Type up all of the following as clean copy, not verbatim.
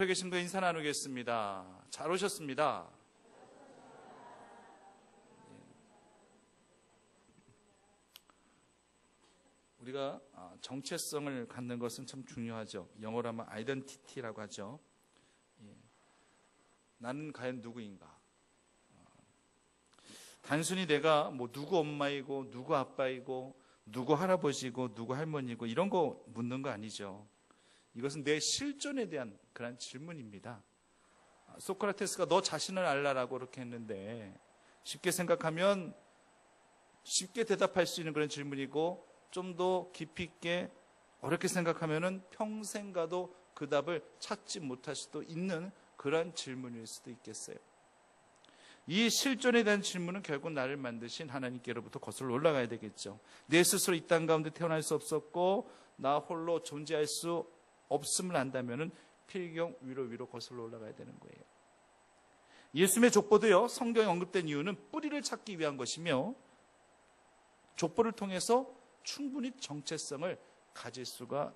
옆에 계신 분 인사 나누겠습니다. 잘 오셨습니다. 우리가 정체성을 갖는 것은 참 중요하죠. 영어로 하면 아이덴티티라고 하죠. 나는 과연 누구인가? 단순히 내가 뭐 누구 엄마이고 누구 아빠이고 누구 할아버지고 누구 할머니고 이런 거 묻는 거 아니죠. 이것은 내 실존에 대한 그런 질문입니다. 소크라테스가 너 자신을 알라라고 그렇게 했는데 쉽게 생각하면 쉽게 대답할 수 있는 그런 질문이고 좀 더 깊이 있게 어렵게 생각하면은 평생 가도 그 답을 찾지 못할 수도 있는 그런 질문일 수도 있겠어요. 이 실존에 대한 질문은 결국 나를 만드신 하나님께로부터 거슬러 올라가야 되겠죠. 내 스스로 이 땅 가운데 태어날 수 없었고 나 홀로 존재할 수 없음을 안다면은 필경 위로 거슬러 올라가야 되는 거예요. 예수님의 족보도요, 성경에 언급된 이유는 뿌리를 찾기 위한 것이며 족보를 통해서 충분히 정체성을 가질 수도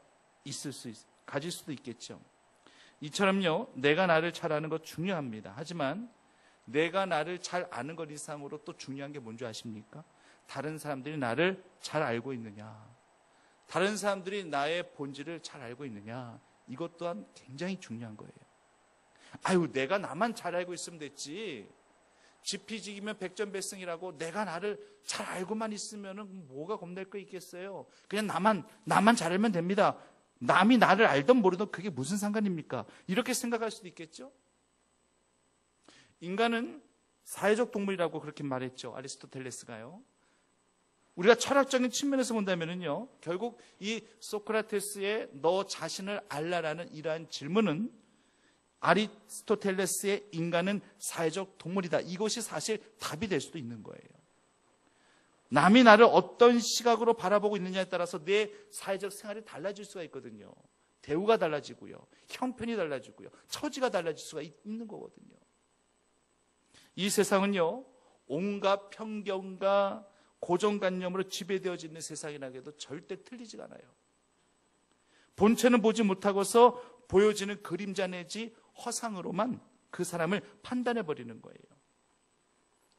있겠죠. 이처럼요, 내가 나를 잘 아는 것 중요합니다. 하지만 내가 나를 잘 아는 것 이상으로 또 중요한 게 뭔지 아십니까? 다른 사람들이 나를 잘 알고 있느냐, 다른 사람들이 나의 본질을 잘 알고 있느냐, 이것 또한 굉장히 중요한 거예요. 아유, 내가 나만 잘 알고 있으면 됐지, 지피지기면 백전백승이라고 내가 나를 잘 알고만 있으면 뭐가 겁낼 거 있겠어요. 그냥 나만 잘 알면 됩니다. 남이 나를 알든 모르든 그게 무슨 상관입니까? 이렇게 생각할 수도 있겠죠. 인간은 사회적 동물이라고 그렇게 말했죠. 아리스토텔레스가요. 우리가 철학적인 측면에서 본다면요, 결국 이 소크라테스의 너 자신을 알라라는 이러한 질문은 아리스토텔레스의 인간은 사회적 동물이다, 이것이 사실 답이 될 수도 있는 거예요. 남이 나를 어떤 시각으로 바라보고 있느냐에 따라서 내 사회적 생활이 달라질 수가 있거든요. 대우가 달라지고요, 형편이 달라지고요, 처지가 달라질 수가 있는 거거든요. 이 세상은요, 온갖 편견과 고정관념으로 지배되어져 있는 세상이라고 해도 절대 틀리지가 않아요. 본체는 보지 못하고서 보여지는 그림자 내지 허상으로만 그 사람을 판단해버리는 거예요.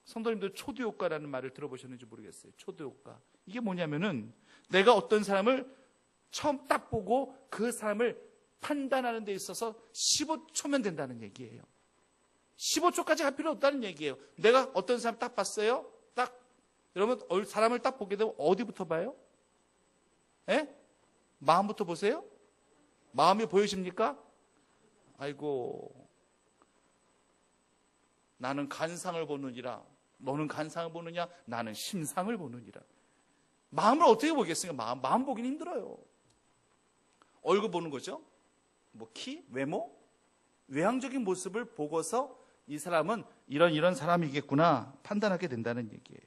성도님들, 초두효과라는 말을 들어보셨는지 모르겠어요. 초두효과. 이게 뭐냐면은 내가 어떤 사람을 처음 딱 보고 그 사람을 판단하는 데 있어서 15초면 된다는 얘기예요. 15초까지 갈 필요 없다는 얘기예요. 내가 어떤 사람 딱 봤어요. 여러분, 사람을 딱 보게 되면 어디부터 봐요? 예? 마음부터 보세요? 마음이 보여집니까? 아이고, 나는 간상을 보느니라. 너는 간상을 보느냐? 나는 심상을 보느니라. 마음을 어떻게 보겠습니까? 마음 보기는 힘들어요. 얼굴 보는 거죠. 뭐 키, 외모, 외향적인 모습을 보고서 이 사람은 이런 사람이겠구나 판단하게 된다는 얘기예요.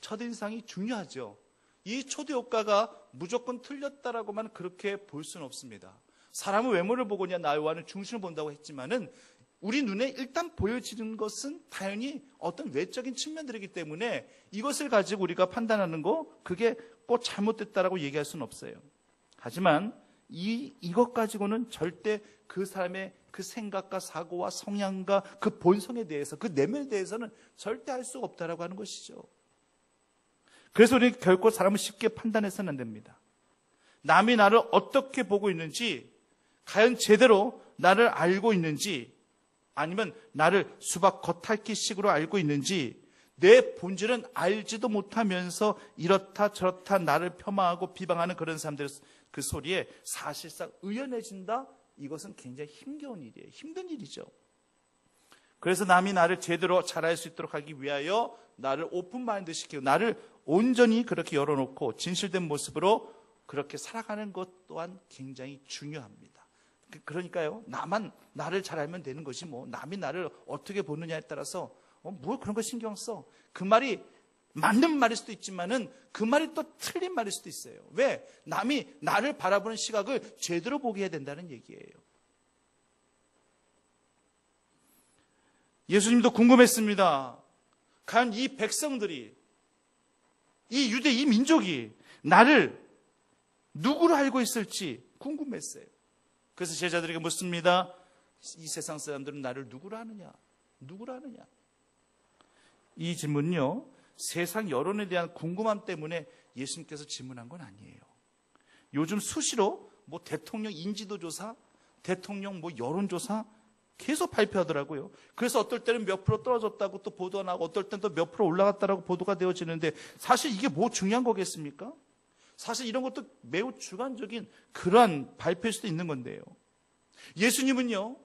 첫인상이 중요하죠. 이 초두효과가 무조건 틀렸다라고만 그렇게 볼 수는 없습니다. 사람은 외모를 보거냐 나와는 중심을 본다고 했지만은 우리 눈에 일단 보여지는 것은 당연히 어떤 외적인 측면들이기 때문에 이것을 가지고 우리가 판단하는 거, 그게 꼭 잘못됐다라고 얘기할 수는 없어요. 하지만 이것 가지고는 절대 그 사람의 그 생각과 사고와 성향과 그 본성에 대해서, 그 내면에 대해서는 절대 알 수가 없다라고 하는 것이죠. 그래서 우리는 결코 사람을 쉽게 판단해서는 안 됩니다. 남이 나를 어떻게 보고 있는지, 과연 제대로 나를 알고 있는지, 아니면 나를 수박 겉핥기식으로 알고 있는지, 내 본질은 알지도 못하면서 이렇다 저렇다 나를 폄하하고 비방하는 그런 사람들의 그 소리에 사실상 의연해진다? 이것은 굉장히 힘겨운 일이에요. 힘든 일이죠. 그래서 남이 나를 제대로 잘 알 수 있도록 하기 위하여 나를 오픈마인드 시키고 나를 온전히 그렇게 열어놓고 진실된 모습으로 그렇게 살아가는 것 또한 굉장히 중요합니다. 그러니까요, 나를 잘 알면 되는 것이 뭐, 남이 나를 어떻게 보느냐에 따라서 뭘 그런 거 신경 써. 그 말이 맞는 말일 수도 있지만은 그 말이 또 틀린 말일 수도 있어요. 왜? 남이 나를 바라보는 시각을 제대로 보게 해야 된다는 얘기예요. 예수님도 궁금했습니다. 과연 이 백성들이, 이 유대, 이 민족이 나를 누구로 알고 있을지 궁금했어요. 그래서 제자들에게 묻습니다. 이 세상 사람들은 나를 누구라 하느냐? 누구라 하느냐? 이 질문은요, 세상 여론에 대한 궁금함 때문에 예수님께서 질문한 건 아니에요. 요즘 수시로 뭐 대통령 인지도 조사, 대통령 뭐 여론조사 계속 발표하더라고요. 그래서 어떨 때는 몇 프로 떨어졌다고 또 보도가 나고, 어떨 때는 또 몇 프로 올라갔다라고 보도가 되어지는데, 사실 이게 뭐 중요한 거겠습니까? 사실 이런 것도 매우 주관적인 그러한 발표일 수도 있는 건데요. 예수님은요,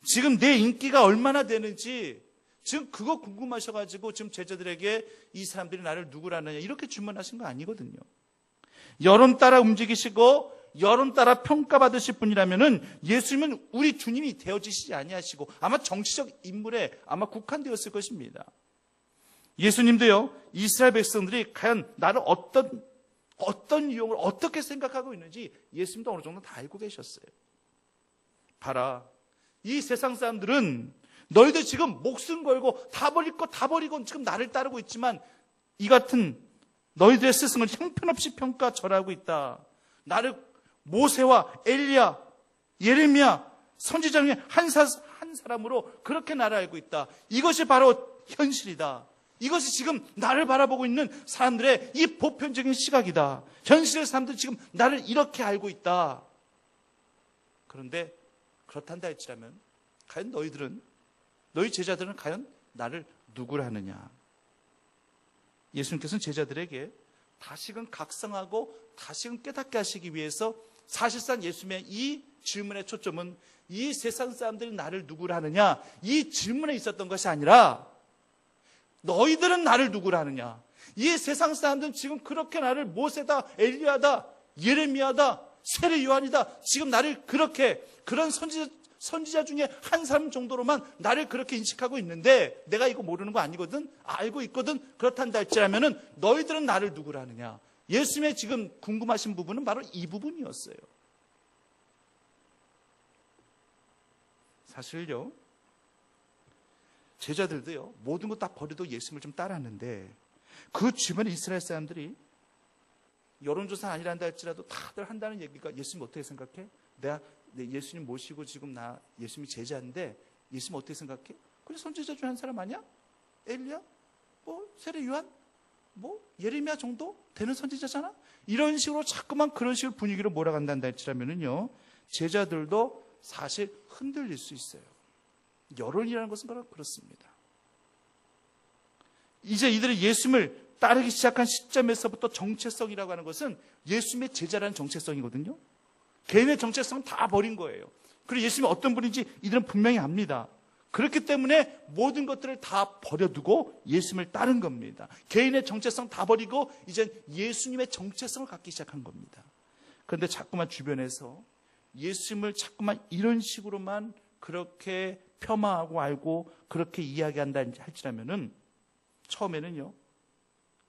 지금 내 인기가 얼마나 되는지 지금 그거 궁금하셔가지고 지금 제자들에게 이 사람들이 나를 누구라느냐 이렇게 질문하신 거 아니거든요. 여론 따라 움직이시고 여론 따라 평가받으실 분이라면은 예수님은 우리 주님이 되어지시지 아니하시고 아마 정치적 인물에 아마 국한되었을 것입니다. 예수님도요, 이스라엘 백성들이 과연 나를 어떤 유형을 어떻게 생각하고 있는지 예수님도 어느 정도 다 알고 계셨어요. 봐라, 이 세상 사람들은 너희들 지금 목숨 걸고 다 버릴 거 다 버리고 지금 나를 따르고 있지만 이 같은 너희들의 스승을 형편없이 평가절하고 있다. 나를 모세와 엘리야, 예레미야 선지자 중에 한 사람으로 그렇게 나를 알고 있다. 이것이 바로 현실이다. 이것이 지금 나를 바라보고 있는 사람들의 이 보편적인 시각이다. 현실의 사람들 지금 나를 이렇게 알고 있다. 그런데 그렇단다 할지라면 과연 너희 제자들은 과연 나를 누구라 하느냐? 예수님께서는 제자들에게 다시금 각성하고 다시금 깨닫게 하시기 위해서 사실상 예수님의 이 질문의 초점은 이 세상 사람들이 나를 누구라 하느냐 이 질문에 있었던 것이 아니라 너희들은 나를 누구라 하느냐. 이 세상 사람들은 지금 그렇게 나를 모세다, 엘리야다, 예레미야다, 세례 요한이다 지금 나를 그렇게 그런 선지자 중에 한 사람 정도로만 나를 그렇게 인식하고 있는데 내가 이거 모르는 거 아니거든? 알고 있거든? 그렇단다 할지라면은 너희들은 나를 누구라 하느냐. 예수님의 지금 궁금하신 부분은 바로 이 부분이었어요. 사실요, 제자들도요, 모든 거 다 버리도 예수님을 좀 따랐는데 그 주변에 이스라엘 사람들이 여론조사 아니란다 할지라도 다들 한다는 얘기가 예수님 어떻게 생각해? 내가 예수님 모시고 지금 나 예수님이 제자인데 예수님 어떻게 생각해? 그래 선지자 중에 한 사람 아니야? 엘리야? 뭐 세례 요한? 뭐 예레미야 정도 되는 선지자잖아? 이런 식으로 자꾸만 그런 식으로 분위기로 몰아간다는 할지라면은요, 제자들도 사실 흔들릴 수 있어요. 여론이라는 것은 바로 그렇습니다. 이제 이들이 예수님을 따르기 시작한 시점에서부터 정체성이라고 하는 것은 예수님의 제자라는 정체성이거든요. 개인의 정체성은 다 버린 거예요. 그리고 예수님이 어떤 분인지 이들은 분명히 압니다. 그렇기 때문에 모든 것들을 다 버려두고 예수님을 따른 겁니다. 개인의 정체성 다 버리고 이제 예수님의 정체성을 갖기 시작한 겁니다. 그런데 자꾸만 주변에서 예수님을 자꾸만 이런 식으로만 그렇게 폄하하고 알고 그렇게 이야기한다 할지라면은 처음에는요,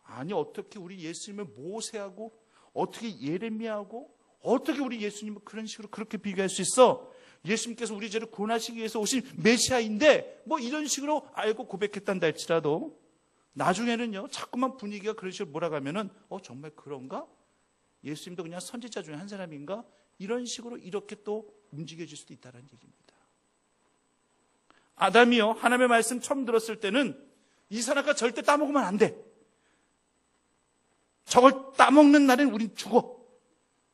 아니 어떻게 우리 예수님을 모세하고 어떻게 예레미야하고 어떻게 우리 예수님을 그런 식으로 그렇게 비교할 수 있어? 예수님께서 우리 죄를 구원하시기 위해서 오신 메시아인데 뭐 이런 식으로 알고 고백했단다 할지라도 나중에는요, 자꾸만 분위기가 그런 식으로 몰아가면은 정말 그런가? 예수님도 그냥 선지자 중에 한 사람인가? 이런 식으로 이렇게 또 움직여질 수도 있다는 얘기입니다. 아담이요, 하나님의 말씀 처음 들었을 때는 이 선악과 절대 따먹으면 안 돼. 저걸 따먹는 날엔 우린 죽어.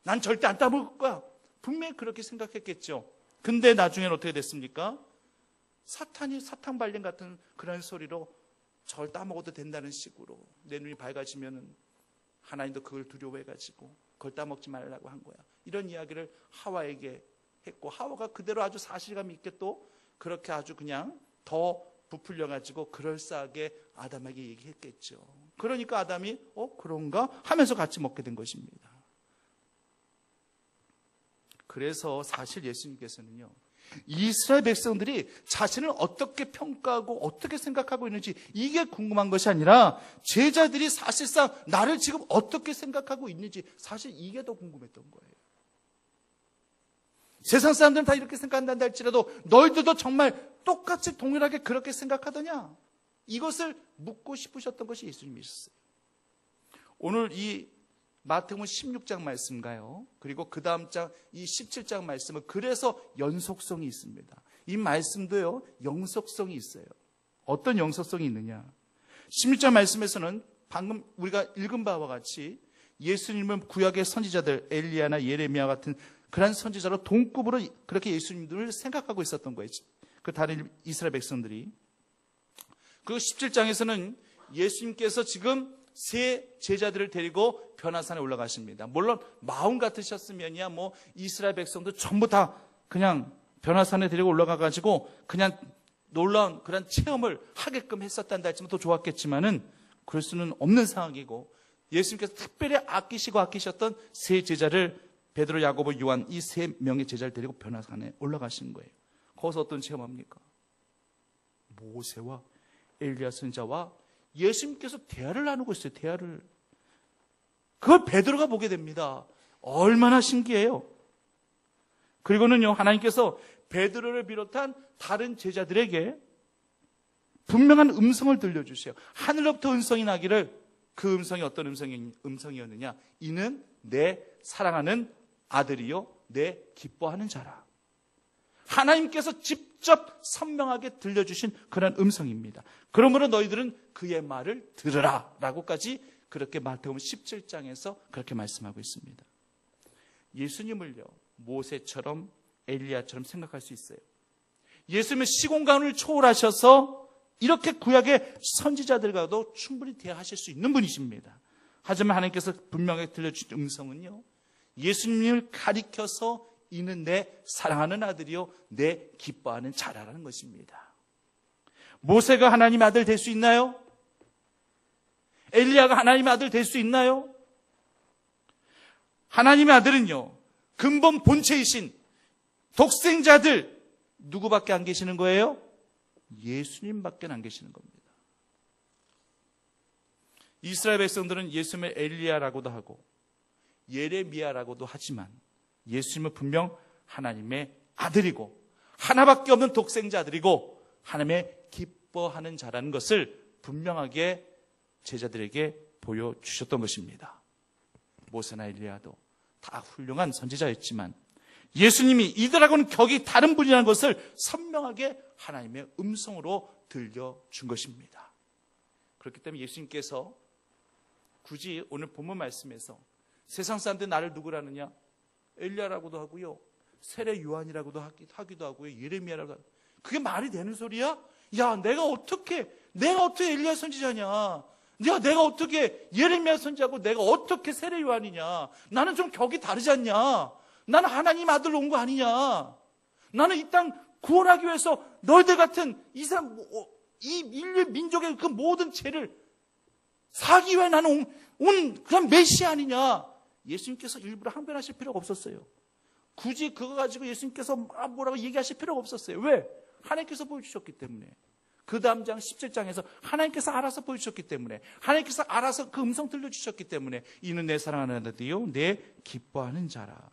난 절대 안 따먹을 거야. 분명히 그렇게 생각했겠죠. 근데 나중에는 어떻게 됐습니까? 사탄이 사탕 발림 같은 그런 소리로 저걸 따먹어도 된다는 식으로 내 눈이 밝아지면은 하나님도 그걸 두려워해가지고 그걸 따먹지 말라고 한 거야. 이런 이야기를 하와에게 했고 하와가 그대로 아주 사실감 있게 또 그렇게 아주 그냥 더 부풀려가지고 그럴싸하게 아담에게 얘기했겠죠. 그러니까 아담이 그런가 하면서 같이 먹게 된 것입니다. 그래서 사실 예수님께서는요, 이스라엘 백성들이 자신을 어떻게 평가하고 어떻게 생각하고 있는지 이게 궁금한 것이 아니라 제자들이 사실상 나를 지금 어떻게 생각하고 있는지 사실 이게 더 궁금했던 거예요. 세상 사람들은 다 이렇게 생각한다 할지라도 너희들도 정말 똑같이 동일하게 그렇게 생각하더냐? 이것을 묻고 싶으셨던 것이 예수님이셨어요. 오늘 이 마태복음 16장 말씀가요. 그리고 그 다음 장 이 17장 말씀은 그래서 연속성이 있습니다. 이 말씀도요, 영속성이 있어요. 어떤 영속성이 있느냐? 16장 말씀에서는 방금 우리가 읽은 바와 같이 예수님은 구약의 선지자들 엘리야나 예레미야 같은 그런 선지자로 동급으로 그렇게 예수님들을 생각하고 있었던 거예요. 그 다른 이스라엘 백성들이. 그리고 17장에서는 예수님께서 지금 세 제자들을 데리고 변화산에 올라가십니다. 물론 마음 같으셨으면야 뭐 이스라엘 백성들 전부 다 그냥 변화산에 데리고 올라가가지고 그냥 놀라운 그런 체험을 하게끔 했었단다 했지만 더 좋았겠지만은 그럴 수는 없는 상황이고 예수님께서 특별히 아끼셨던 세 제자를 베드로, 야고보, 요한 이 세 명의 제자를 데리고 변화산에 올라가신 거예요. 거기서 어떤 체험합니까? 모세와 엘리야 선지자와 예수님께서 대화를 나누고 있어요. 대화를. 그걸 베드로가 보게 됩니다. 얼마나 신기해요. 그리고는요, 하나님께서 베드로를 비롯한 다른 제자들에게 분명한 음성을 들려주세요. 하늘로부터 음성이 나기를, 그 음성이 어떤 음성이었느냐? 이는 내 사랑하는 아들이요 내 기뻐하는 자라. 하나님께서 직접 선명하게 들려주신 그런 음성입니다. 그러므로 너희들은 그의 말을 들으라 라고까지 그렇게 마태복음 17장에서 그렇게 말씀하고 있습니다. 예수님을요, 모세처럼 엘리야처럼 생각할 수 있어요. 예수님은 시공간을 초월하셔서 이렇게 구약의 선지자들과도 충분히 대화하실 수 있는 분이십니다. 하지만 하나님께서 분명하게 들려주신 음성은요, 예수님을 가리켜서 이는 내 사랑하는 아들이요 내 기뻐하는 자라라는 것입니다. 모세가 하나님의 아들 될 수 있나요? 엘리야가 하나님의 아들 될 수 있나요? 하나님의 아들은요, 근본 본체이신 독생자들 누구밖에 안 계시는 거예요? 예수님밖에 안 계시는 겁니다. 이스라엘 백성들은 예수님을 엘리야라고도 하고 예레미야라고도 하지만 예수님은 분명 하나님의 아들이고 하나밖에 없는 독생자들이고 하나님의 기뻐하는 자라는 것을 분명하게 제자들에게 보여주셨던 것입니다. 모세나 엘리야도 다 훌륭한 선지자였지만 예수님이 이들하고는 격이 다른 분이라는 것을 선명하게 하나님의 음성으로 들려준 것입니다. 그렇기 때문에 예수님께서 굳이 오늘 본문 말씀에서 세상 사람들 나를 누구라느냐? 엘리야라고도 하고요, 세례 요한이라고도 하기도 하고요, 예레미야라고 하고. 그게 말이 되는 소리야? 야, 내가 어떻게 엘리야 선지자냐? 야, 내가 어떻게 예레미야 선지자고 내가 어떻게 세례 요한이냐? 나는 좀 격이 다르지 않냐? 나는 하나님 아들로 온 거 아니냐? 나는 이 땅 구원하기 위해서 너희들 같은 이 인류 민족의 그 모든 죄를 사기 위해 나는 온 그런 메시아 아니냐? 예수님께서 일부러 항변하실 필요가 없었어요. 굳이 그거 가지고 예수님께서 뭐라고 얘기하실 필요가 없었어요. 왜? 하나님께서 보여주셨기 때문에. 그 다음 장 17장에서 하나님께서 알아서 보여주셨기 때문에, 하나님께서 알아서 그 음성 들려주셨기 때문에 이는 내 사랑하는 아들이요 내 기뻐하는 자라.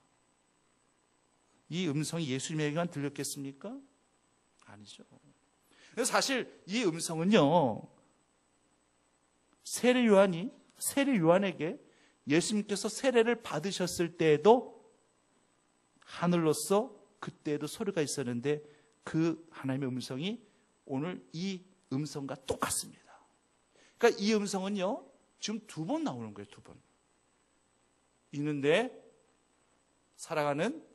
이 음성이 예수님에게만 들렸겠습니까? 아니죠. 그래서 사실 이 음성은요, 세례 요한에게 예수님께서 세례를 받으셨을 때에도 하늘로서 그때에도 소리가 있었는데 그 하나님의 음성이 오늘 이 음성과 똑같습니다. 그러니까 이 음성은요, 지금 2번 나오는 거예요. 2번. 이는 내 사랑하는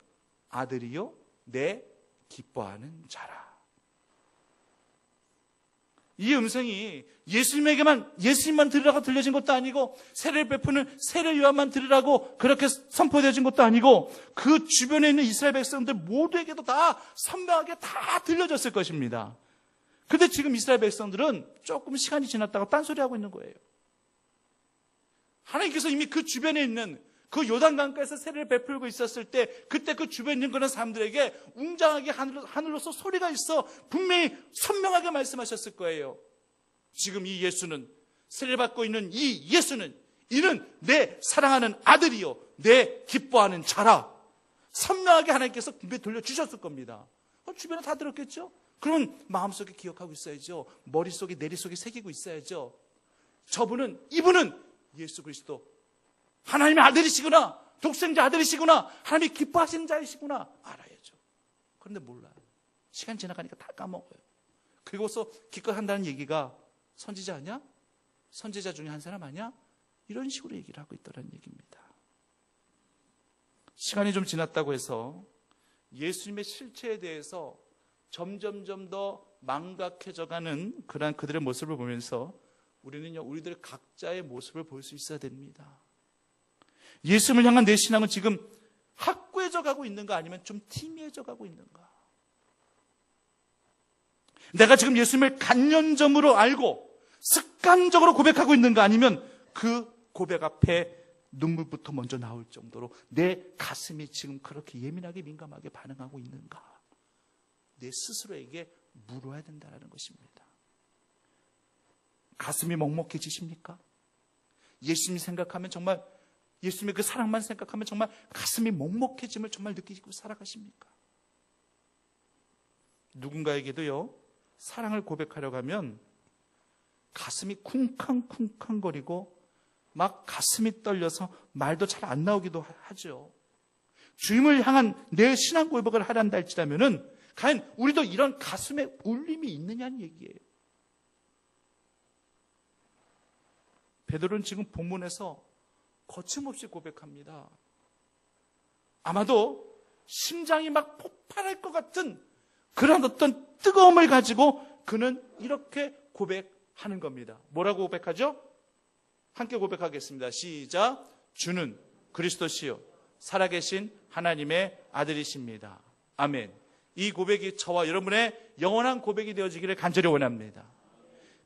아들이요 내 기뻐하는 자라. 이 음성이 예수님만 들으라고 들려진 것도 아니고 세례를 베푸는 세례 요한만 들으라고 그렇게 선포되어진 것도 아니고 그 주변에 있는 이스라엘 백성들 모두에게도 다 선명하게 다 들려졌을 것입니다. 그런데 지금 이스라엘 백성들은 조금 시간이 지났다고 딴소리하고 있는 거예요. 하나님께서 이미 그 주변에 있는 그 요단강가에서 세례를 베풀고 있었을 때 그때 그 주변에 있는 그런 사람들에게 웅장하게 하늘로서 소리가 있어 분명히 선명하게 말씀하셨을 거예요. 지금 이 예수는, 세례를 받고 있는 이 예수는 이는 내 사랑하는 아들이요 내 기뻐하는 자라. 선명하게 하나님께서 분명히 돌려주셨을 겁니다. 주변에 다 들었겠죠? 그러면 마음속에 기억하고 있어야죠. 머릿속에 내리속에 새기고 있어야죠. 이분은 예수 그리스도 하나님의 아들이시구나, 독생자 아들이시구나, 하나님이 기뻐하시는 자이시구나 알아야죠. 그런데 몰라요. 시간 지나가니까 다 까먹어요. 그리고서 기껏 한다는 얘기가 선지자 아니야? 선지자 중에 한 사람 아니야? 이런 식으로 얘기를 하고 있더라는 얘기입니다. 시간이 좀 지났다고 해서 예수님의 실체에 대해서 점점점 더 망각해져가는 그러한 그들의 모습을 보면서 우리는요, 우리들 각자의 모습을 볼 수 있어야 됩니다. 예수님을 향한 내 신앙은 지금 확고해져 가고 있는가, 아니면 좀 희미해져 가고 있는가? 내가 지금 예수님을 간념점으로 알고 습관적으로 고백하고 있는가, 아니면 그 고백 앞에 눈물부터 먼저 나올 정도로 내 가슴이 지금 그렇게 예민하게 민감하게 반응하고 있는가? 내 스스로에게 물어야 된다는 것입니다. 가슴이 먹먹해지십니까? 예수님 생각하면 정말, 예수님의 그 사랑만 생각하면 정말 가슴이 먹먹해짐을 정말 느끼고 살아가십니까? 누군가에게도요, 사랑을 고백하려고 하면 가슴이 쿵쾅쿵쾅거리고 막 가슴이 떨려서 말도 잘 안 나오기도 하죠. 주님을 향한 내 신앙 고백을 하란다 할지라면은 과연 우리도 이런 가슴에 울림이 있느냐는 얘기예요. 베드로는 지금 본문에서 거침없이 고백합니다. 아마도 심장이 막 폭발할 것 같은 그런 어떤 뜨거움을 가지고 그는 이렇게 고백하는 겁니다. 뭐라고 고백하죠? 함께 고백하겠습니다. 시작. 주는 그리스도시요 살아계신 하나님의 아들이십니다. 아멘. 이 고백이 저와 여러분의 영원한 고백이 되어지기를 간절히 원합니다.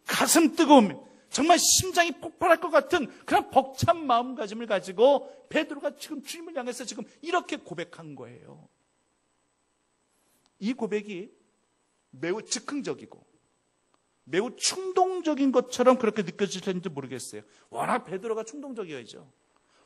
가슴 뜨거움, 정말 심장이 폭발할 것 같은 그런 벅찬 마음가짐을 가지고 베드로가 지금 주님을 향해서 지금 이렇게 고백한 거예요. 이 고백이 매우 즉흥적이고 매우 충동적인 것처럼 그렇게 느껴지는지 모르겠어요. 워낙 베드로가 충동적이어야죠.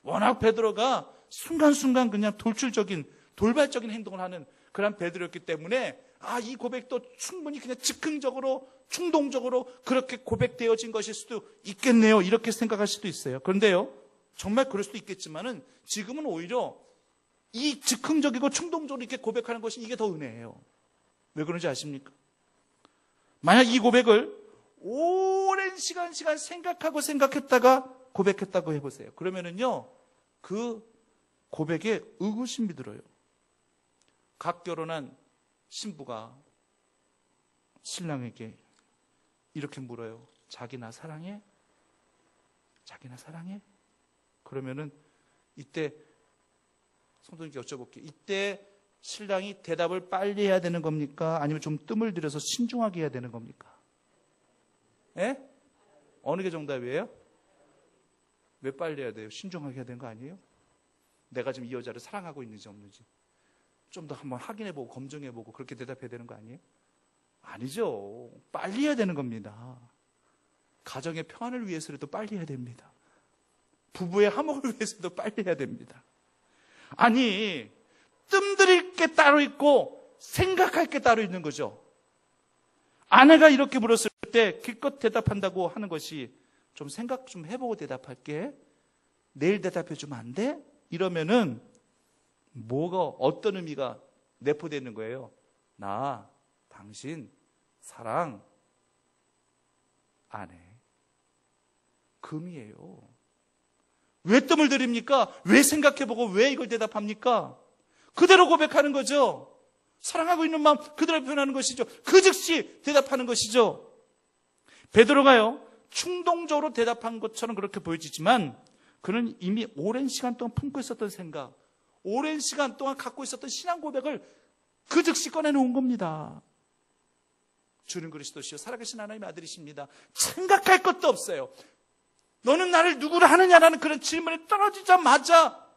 워낙 베드로가 순간순간 그냥 돌발적인 행동을 하는 그런 베드로였기 때문에 이 고백도 충분히 그냥 즉흥적으로 충동적으로 그렇게 고백되어진 것일 수도 있겠네요. 이렇게 생각할 수도 있어요. 그런데요, 정말 그럴 수도 있겠지만은 지금은 오히려 이 즉흥적이고 충동적으로 이렇게 고백하는 것이 이게 더 은혜예요. 왜 그런지 아십니까? 만약 이 고백을 오랜 시간 생각했다가 고백했다고 해보세요. 그러면은요, 그 고백에 의구심이 들어요. 갓 결혼한 신부가 신랑에게 이렇게 물어요. 자기 나 사랑해? 자기 나 사랑해? 그러면은 이때 성도님께 여쭤볼게요. 이때 신랑이 대답을 빨리 해야 되는 겁니까? 아니면 좀 뜸을 들여서 신중하게 해야 되는 겁니까? 예? 어느 게 정답이에요? 왜 빨리 해야 돼요? 신중하게 해야 되는 거 아니에요? 내가 지금 이 여자를 사랑하고 있는지 없는지 좀 더 한번 확인해보고 검증해보고 그렇게 대답해야 되는 거 아니에요? 아니죠. 빨리 해야 되는 겁니다. 가정의 평안을 위해서라도 빨리 해야 됩니다. 부부의 화목을 위해서도 빨리 해야 됩니다. 아니, 뜸들일 게 따로 있고 생각할 게 따로 있는 거죠. 아내가 이렇게 물었을 때 기껏 대답한다고 하는 것이 좀 생각 좀 해보고 대답할게. 내일 대답해주면 안 돼? 이러면은 어떤 의미가 내포되는 거예요? 나, 당신, 사랑 안 해. 금이에요. 왜 뜸을 들입니까? 왜 생각해보고 왜 이걸 대답합니까? 그대로 고백하는 거죠. 사랑하고 있는 마음 그대로 표현하는 것이죠. 그 즉시 대답하는 것이죠. 베드로가요, 충동적으로 대답한 것처럼 그렇게 보여지지만 그는 이미 오랜 시간 동안 품고 있었던 생각, 오랜 시간 동안 갖고 있었던 신앙 고백을 그 즉시 꺼내놓은 겁니다. 주는 그리스도시요 살아계신 하나님의 아들이십니다. 생각할 것도 없어요. 너는 나를 누구로 하느냐라는 그런 질문이 떨어지자마자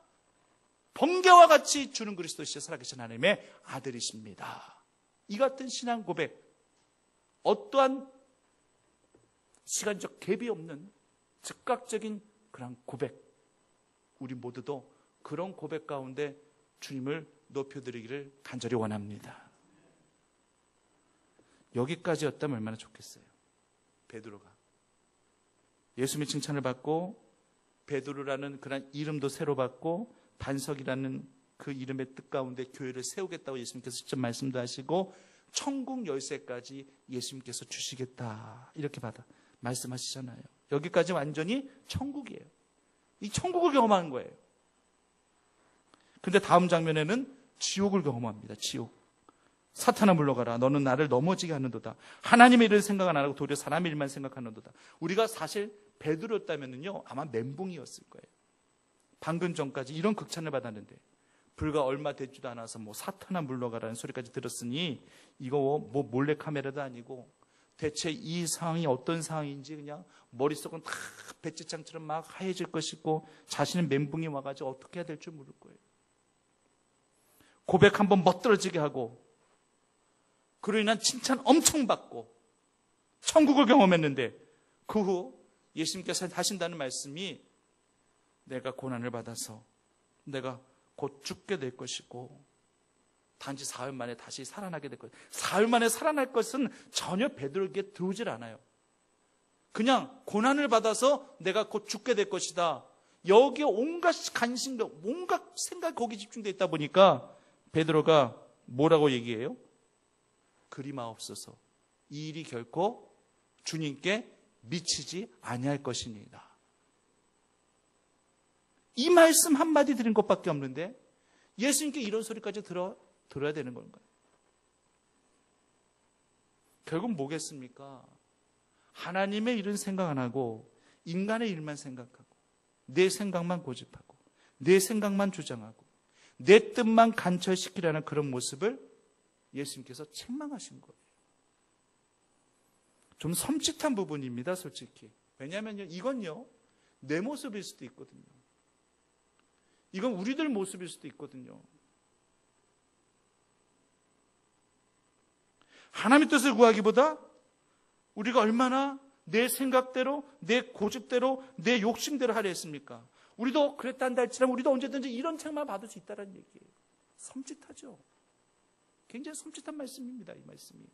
번개와 같이 주는 그리스도시요 살아계신 하나님의 아들이십니다. 이 같은 신앙 고백, 어떠한 시간적 갭이 없는 즉각적인 그런 고백, 우리 모두도 그런 고백 가운데 주님을 높여드리기를 간절히 원합니다. 여기까지였다면 얼마나 좋겠어요. 베드로가 예수님의 칭찬을 받고 베드로라는 그런 이름도 새로 받고 반석이라는 그 이름의 뜻 가운데 교회를 세우겠다고 예수님께서 직접 말씀도 하시고 천국 열쇠까지 예수님께서 주시겠다 이렇게 말씀하시잖아요. 여기까지 완전히 천국이에요. 이 천국을 경험하는 거예요. 근데 다음 장면에는 지옥을 경험합니다. 지옥. 사탄아 물러가라. 너는 나를 넘어지게 하는도다. 하나님의 일을 생각 안 하고 도리어 사람의 일만 생각하는도다. 우리가 사실 베드로였다면요 아마 멘붕이었을 거예요. 방금 전까지 이런 극찬을 받았는데 불과 얼마 되지도 않아서 뭐 사탄아 물러가라는 소리까지 들었으니 이거 뭐 몰래카메라도 아니고 대체 이 상황이 어떤 상황인지 그냥 머릿속은 다 배지장처럼 막 하얘질 것이고 자신은 멘붕이 와가지고 어떻게 해야 될 줄 모를 거예요. 고백 한번 멋들어지게 하고 그로 인한 칭찬 엄청 받고 천국을 경험했는데 그 후 예수님께서 하신다는 말씀이 내가 고난을 받아서 내가 곧 죽게 될 것이고 단지 사흘 만에 다시 살아나게 될 것이고 사흘 만에 살아날 것은 전혀 베드로에게 들어오질 않아요. 그냥 고난을 받아서 내가 곧 죽게 될 것이다. 여기에 온갖 관심과 온갖 생각이 거기 집중되어 있다 보니까 베드로가 뭐라고 얘기해요? 그리마옵소서. 이 일이 결코 주님께 미치지 아니할 것입니다. 이 말씀 한마디 드린 것밖에 없는데 예수님께 이런 소리까지 들어야 되는 건가요? 결국 뭐겠습니까? 하나님의 일은 생각 안 하고 인간의 일만 생각하고 내 생각만 고집하고 내 생각만 주장하고 내 뜻만 간철시키려는 그런 모습을 예수님께서 책망하신 거예요. 좀 섬찟한 부분입니다, 솔직히. 왜냐하면요, 이건요, 내 모습일 수도 있거든요. 이건 우리들 모습일 수도 있거든요. 하나님의 뜻을 구하기보다 우리가 얼마나 내 생각대로, 내 고집대로, 내 욕심대로 하려 했습니까? 우리도 그랬단다 할지라도 우리도 언제든지 이런 책만 받을 수 있다는 얘기예요. 섬찟하죠. 굉장히 섬찟한 말씀입니다, 이 말씀이.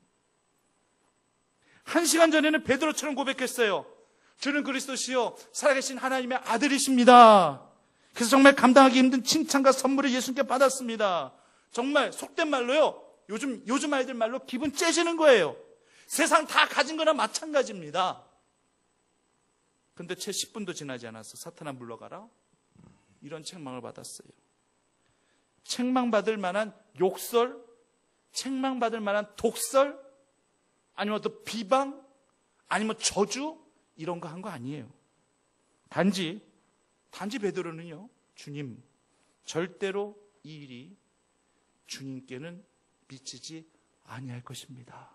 1시간 전에는 베드로처럼 고백했어요. 주는 그리스도시요 살아계신 하나님의 아들이십니다. 그래서 정말 감당하기 힘든 칭찬과 선물을 예수님께 받았습니다. 정말 속된 말로요, 요즘 아이들 말로 기분 째지는 거예요. 세상 다 가진 거나 마찬가지입니다. 근데 채 10분도 지나지 않아서 사탄아 물러가라, 이런 책망을 받았어요. 책망받을 만한 욕설, 책망받을 만한 독설, 아니면 또 비방, 아니면 저주, 이런 거 한 거 아니에요. 단지 베드로는요, 주님, 절대로 이 일이 주님께는 미치지 아니할 것입니다.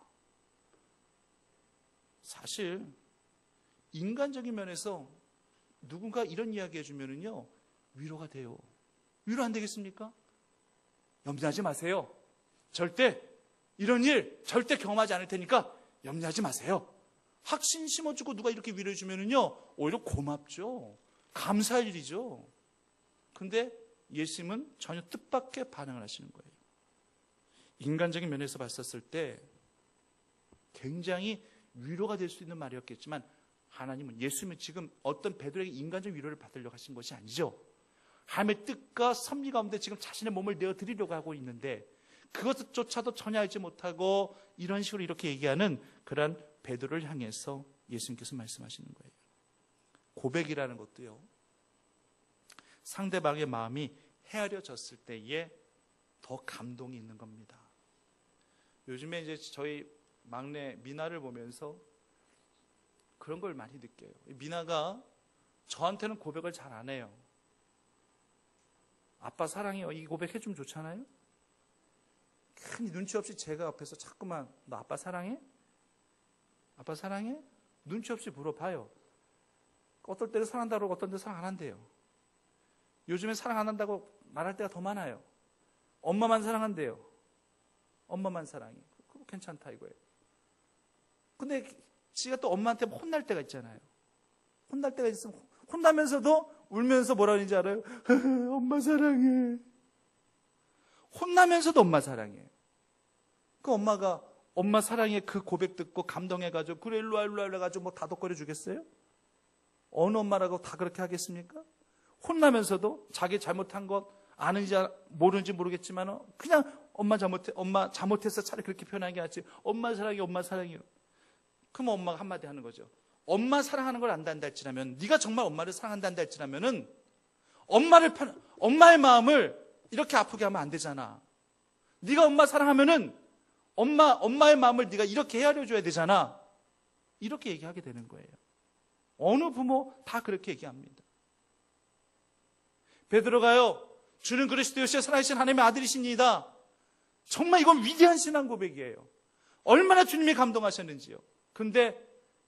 사실 인간적인 면에서 누군가 이런 이야기 해주면은요, 위로가 돼요. 위로 안 되겠습니까? 염려하지 마세요. 절대 이런 일 절대 경험하지 않을 테니까 염려하지 마세요. 확신 심어주고 누가 이렇게 위로해 주면은요, 오히려 고맙죠. 감사할 일이죠. 근데 예수님은 전혀 뜻밖의 반응을 하시는 거예요. 인간적인 면에서 봤었을 때 굉장히 위로가 될 수 있는 말이었겠지만 하나님은, 예수님은 지금 어떤 베드로에게 인간적 위로를 받으려고 하신 것이 아니죠. 하나님의 뜻과 섭리 가운데 지금 자신의 몸을 내어드리려고 하고 있는데 그것조차도 전혀 알지 못하고 이런 식으로 이렇게 얘기하는 그런 베드로를 향해서 예수님께서 말씀하시는 거예요. 고백이라는 것도요, 상대방의 마음이 헤아려졌을 때에 더 감동이 있는 겁니다. 요즘에 이제 저희 막내 미나를 보면서 그런 걸 많이 느껴요. 미나가 저한테는 고백을 잘 안 해요. 아빠 사랑해요, 이 고백 해주면 좋잖아요. 괜히 눈치 없이 제가 앞에서 자꾸만 너 아빠 사랑해? 아빠 사랑해? 눈치 없이 물어봐요. 어떨 때는 사랑한다고 그러고 어떤 때는 사랑 안 한대요. 요즘에 사랑 안 한다고 말할 때가 더 많아요. 엄마만 사랑한대요. 엄마만 사랑해. 그거 괜찮다 이거예요. 근데 지가 또 엄마한테 혼날 때가 있잖아요. 혼날 때가 있으면 혼나면서도 울면서 뭐라 하는지 알아요? 엄마 사랑해. 혼나면서도 엄마 사랑해. 그 엄마가 엄마 사랑해 그 고백 듣고 감동해가지고 그래 일로 와 해가지고 뭐 다독거려 주겠어요? 어느 엄마라고 다 그렇게 하겠습니까? 혼나면서도 자기 잘못한 것 아는지 모르는지 모르겠지만 그냥 엄마 잘못해서 차라리 그렇게 표현하는 게 낫지. 엄마 사랑해, 엄마 사랑해요. 그럼 엄마가 한마디 하는 거죠. 엄마 사랑하는 걸 안단다 할지라면, 네가 정말 엄마를 사랑한다 할지라면은 엄마의 마음을 이렇게 아프게 하면 안 되잖아. 네가 엄마 사랑하면은 엄마의 마음을 네가 이렇게 헤아려 줘야 되잖아. 이렇게 얘기하게 되는 거예요. 어느 부모 다 그렇게 얘기합니다. 베드로가요, 주는 그리스도이시여 살아계신 하나님의 아들이십니다. 정말 이건 위대한 신앙 고백이에요. 얼마나 주님이 감동하셨는지요. 근데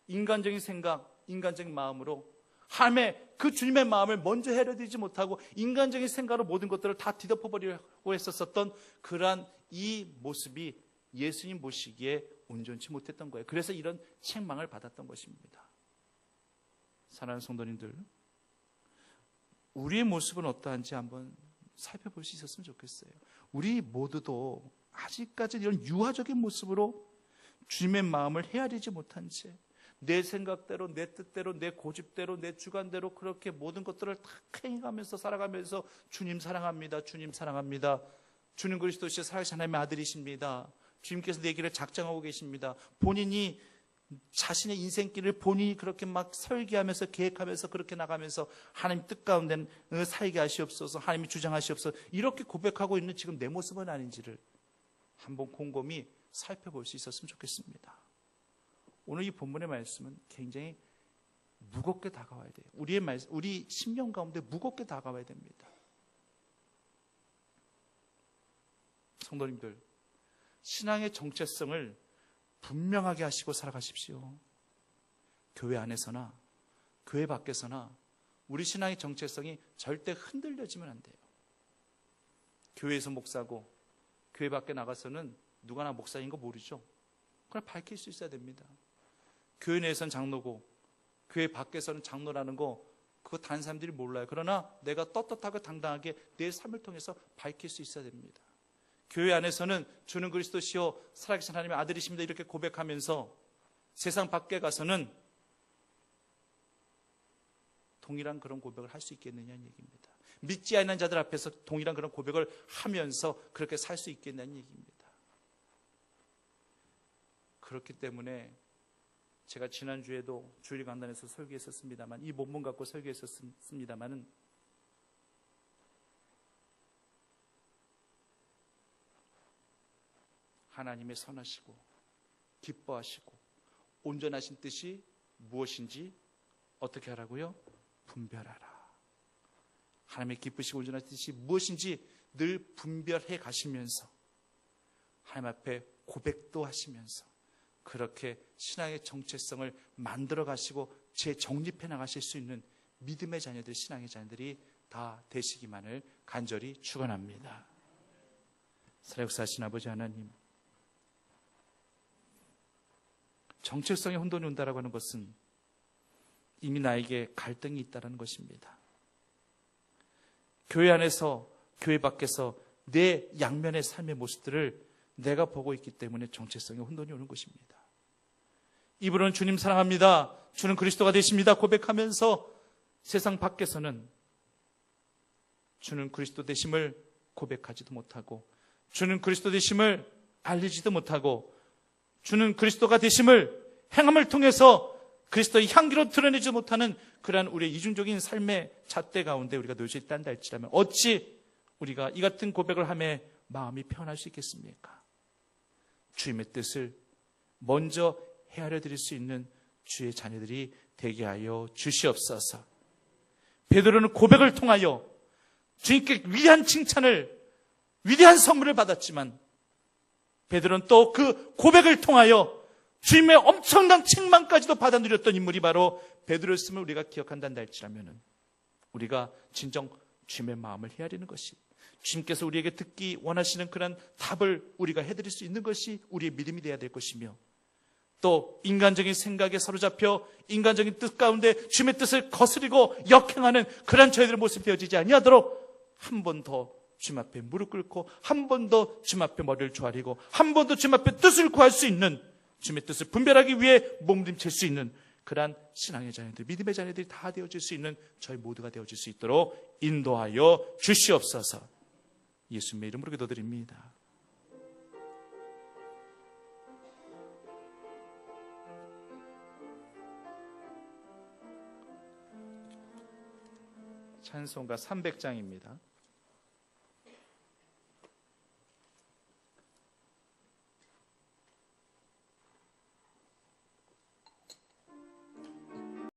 인간적인 생각, 인간적인 마음으로 하나님의 그 주님의 마음을 먼저 헤아려드리지 못하고 인간적인 생각으로 모든 것들을 다 뒤덮어버리려고 했었던 그러한 이 모습이 예수님 보시기에 온전치 못했던 거예요. 그래서 이런 책망을 받았던 것입니다. 사랑하는 성도님들, 우리의 모습은 어떠한지 한번 살펴볼 수 있었으면 좋겠어요. 우리 모두도 아직까지 이런 유아적인 모습으로 주님의 마음을 헤아리지 못한 채 내 생각대로, 내 뜻대로, 내 고집대로, 내 주관대로 그렇게 모든 것들을 다 행해가면서 살아가면서 주님 사랑합니다, 주님 사랑합니다, 주는 그리스도시여 살아계신 하나님의 아들이십니다, 주님께서 내 길을 작정하고 계십니다, 본인이 자신의 인생길을 본인이 그렇게 막 설계하면서 계획하면서 그렇게 나가면서 하나님 뜻 가운데는 살게 하시옵소서, 하나님이 주장하시옵소서, 이렇게 고백하고 있는 지금 내 모습은 아닌지를 한번 곰곰이 살펴볼 수 있었으면 좋겠습니다. 오늘 이 본문의 말씀은 굉장히 무겁게 다가와야 돼요. 우리 심령 가운데 무겁게 다가와야 됩니다. 성도님들, 신앙의 정체성을 분명하게 하시고 살아가십시오. 교회 안에서나 교회 밖에서나 우리 신앙의 정체성이 절대 흔들려지면 안 돼요. 교회에서 목사고 교회 밖에 나가서는 누가 나 목사인 거 모르죠. 그걸 밝힐 수 있어야 됩니다. 교회 내에서는 장로고 교회 밖에서는 장로라는 거 그거 다른 사람들이 몰라요. 그러나 내가 떳떳하고 당당하게 내 삶을 통해서 밝힐 수 있어야 됩니다. 교회 안에서는 주는 그리스도시요 살아계신 하나님의 아들이십니다 이렇게 고백하면서 세상 밖에 가서는 동일한 그런 고백을 할 수 있겠느냐는 얘기입니다. 믿지 않는 자들 앞에서 동일한 그런 고백을 하면서 그렇게 살 수 있겠냐는 얘기입니다. 그렇기 때문에 제가 지난주에도 주일 강단에서 설교했었습니다만 이 본문 갖고 설교했었습니다만은 하나님의 선하시고 기뻐하시고 온전하신 뜻이 무엇인지 어떻게 하라고요? 분별하라. 하나님의 기쁘시고 온전하신 뜻이 무엇인지 늘 분별해 가시면서 하나님 앞에 고백도 하시면서 그렇게 신앙의 정체성을 만들어 가시고 재정립해 나가실 수 있는 믿음의 자녀들, 신앙의 자녀들이 다 되시기만을 간절히 축원합니다. 살아역사하신 아버지 하나님, 정체성의 혼돈이 온다라고 하는 것은 이미 나에게 갈등이 있다는 것입니다. 교회 안에서 교회 밖에서 내 양면의 삶의 모습들을 내가 보고 있기 때문에 정체성의 혼돈이 오는 것입니다. 입으로는 주님 사랑합니다, 주는 그리스도가 되십니다 고백하면서 세상 밖에서는 주는 그리스도 되심을 고백하지도 못하고 주는 그리스도 되심을 알리지도 못하고 주는 그리스도가 되심을 행함을 통해서 그리스도의 향기로 드러내지 못하는 그러한 우리의 이중적인 삶의 잣대 가운데 우리가 놓여져 있단다 할지라면 어찌 우리가 이 같은 고백을 하며 마음이 편할 수 있겠습니까? 주님의 뜻을 먼저 헤아려 드릴 수 있는 주의 자녀들이 되게 하여 주시옵소서. 베드로는 고백을 통하여 주님께 위대한 칭찬을, 위대한 선물을 받았지만 베드로는 또 그 고백을 통하여 주님의 엄청난 책망까지도 받아 누렸던 인물이 바로 베드로였음을 우리가 기억한단다 할지라면 우리가 진정 주님의 마음을 헤아리는 것이, 주님께서 우리에게 듣기 원하시는 그런 답을 우리가 해드릴 수 있는 것이 우리의 믿음이 되어야 될 것이며, 또 인간적인 생각에 사로잡혀 인간적인 뜻 가운데 주님의 뜻을 거스리고 역행하는 그런 저희들의 모습이 되어지지 아니하도록 한 번 더 주님 앞에 무릎 꿇고 한 번 더 주님 앞에 머리를 조아리고 한 번 더 주님 앞에 뜻을 구할 수 있는, 주님의 뜻을 분별하기 위해 몸부림칠 수 있는 그러한 신앙의 자녀들, 믿음의 자녀들이 다 되어질 수 있는 저희 모두가 되어질 수 있도록 인도하여 주시옵소서. 예수님의 이름으로 기도드립니다. 찬송가 300장입니다.